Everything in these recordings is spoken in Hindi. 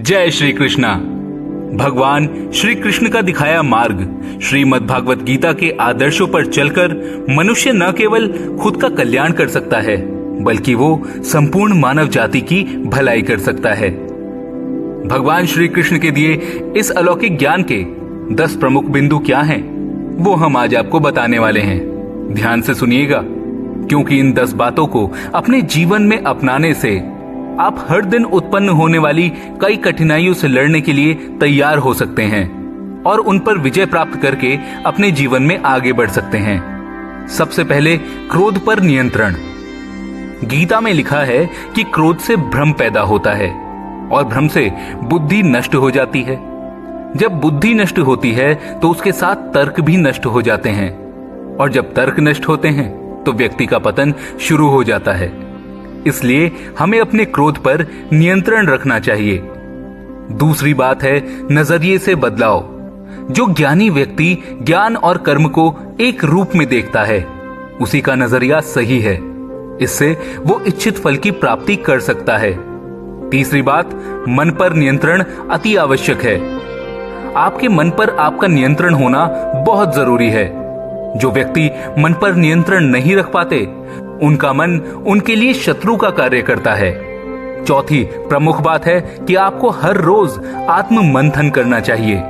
जय श्री कृष्णा। भगवान श्री कृष्ण का दिखाया मार्ग श्रीमद् भागवत गीता के आदर्शों पर चलकर मनुष्य न केवल खुद का कल्याण कर सकता है बल्कि वो संपूर्ण मानव जाति की भलाई कर सकता है। भगवान श्री कृष्ण के दिए इस अलौकिक ज्ञान के 10 प्रमुख बिंदु क्या हैं, वो हम आज आपको बताने वाले हैं। ध्यान से सुनिएगा, क्योंकि इन 10 बातों को अपने जीवन में अपनाने से आप हर दिन उत्पन्न होने वाली कई कठिनाइयों से लड़ने के लिए तैयार हो सकते हैं और उन पर विजय प्राप्त करके अपने जीवन में आगे बढ़ सकते हैं। सबसे पहले, क्रोध पर नियंत्रण। गीता में लिखा है कि क्रोध से भ्रम पैदा होता है और भ्रम से बुद्धि नष्ट हो जाती है। जब बुद्धि नष्ट होती है तो उसके साथ तर्क भी नष्ट हो जाते हैं और जब तर्क नष्ट होते हैं तो व्यक्ति का पतन शुरू हो जाता है। इसलिए हमें अपने क्रोध पर नियंत्रण रखना चाहिए। दूसरी बात है नजरिए से बदलाव। जो ज्ञानी व्यक्ति ज्ञान और कर्म को एक रूप में देखता है उसी का नजरिया सही है। इससे वो इच्छित फल की प्राप्ति कर सकता है। तीसरी बात, मन पर नियंत्रण अति आवश्यक है। आपके मन पर आपका नियंत्रण होना बहुत जरूरी है। जो व्यक्ति मन पर नियंत्रण नहीं रख पाते उनका मन उनके लिए शत्रु का कार्य करता है। चौथी प्रमुख बात है कि आपको हर रोज आत्म मंथन करना चाहिए।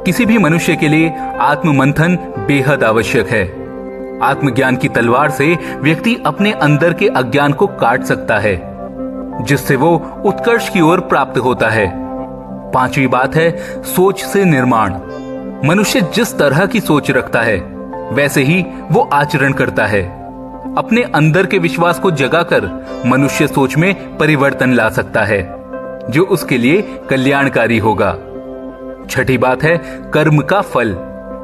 किसी भी मनुष्य के लिए आत्म मंथन बेहद आवश्यक है। आत्मज्ञान की तलवार से व्यक्ति अपने अंदर के अज्ञान को काट सकता है, जिससे वो उत्कर्ष की ओर प्राप्त होता है। पांचवी बात है सोच से निर्माण। मनुष्य जिस तरह की सोच रखता है वैसे ही वो आचरण करता है। अपने अंदर के विश्वास को जगाकर मनुष्य सोच में परिवर्तन ला सकता है जो उसके लिए कल्याणकारी होगा। छठी बात है कर्म का फल।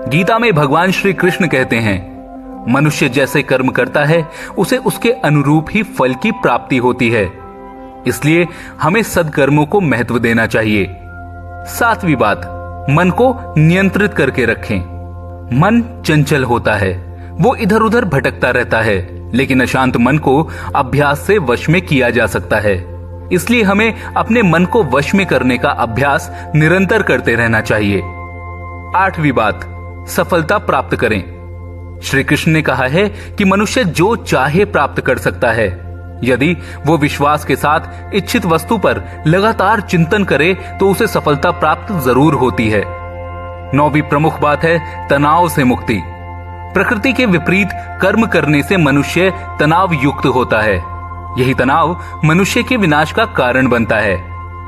गीता में भगवान श्री कृष्ण कहते हैं, मनुष्य जैसे कर्म करता है उसे उसके अनुरूप ही फल की प्राप्ति होती है। इसलिए हमें सद्कर्मों को महत्व देना चाहिए। सातवीं बात, मन को नियंत्रित करके रखें। मन चंचल होता है, वो इधर उधर भटकता रहता है, लेकिन अशांत मन को अभ्यास से वश में किया जा सकता है। इसलिए हमें अपने मन को वश में करने का अभ्यास निरंतर करते रहना चाहिए। आठवीं बात, सफलता प्राप्त करें। श्री कृष्ण ने कहा है कि मनुष्य जो चाहे प्राप्त कर सकता है यदि वो विश्वास के साथ इच्छित वस्तु पर लगातार चिंतन करे तो उसे सफलता प्राप्त जरूर होती है। नौवीं प्रमुख बात है तनाव से मुक्ति। प्रकृति के विपरीत कर्म करने से मनुष्य तनाव युक्त होता है। यही तनाव मनुष्य के विनाश का कारण बनता है।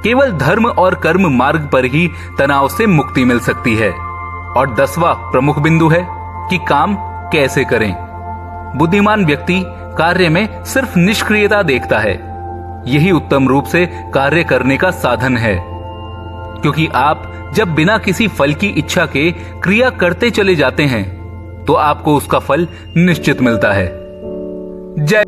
केवल धर्म और कर्म मार्ग पर ही तनाव से मुक्ति मिल सकती है। और 10वां प्रमुख बिंदु है कि काम कैसे करें। बुद्धिमान व्यक्ति कार्य में सिर्फ निष्क्रियता देखता है। यही उत्तम रूप से कार्य करने का साधन है, क्योंकि आप जब बिना किसी फल की इच्छा के क्रिया करते चले जाते हैं तो आपको उसका फल निश्चित मिलता है। जय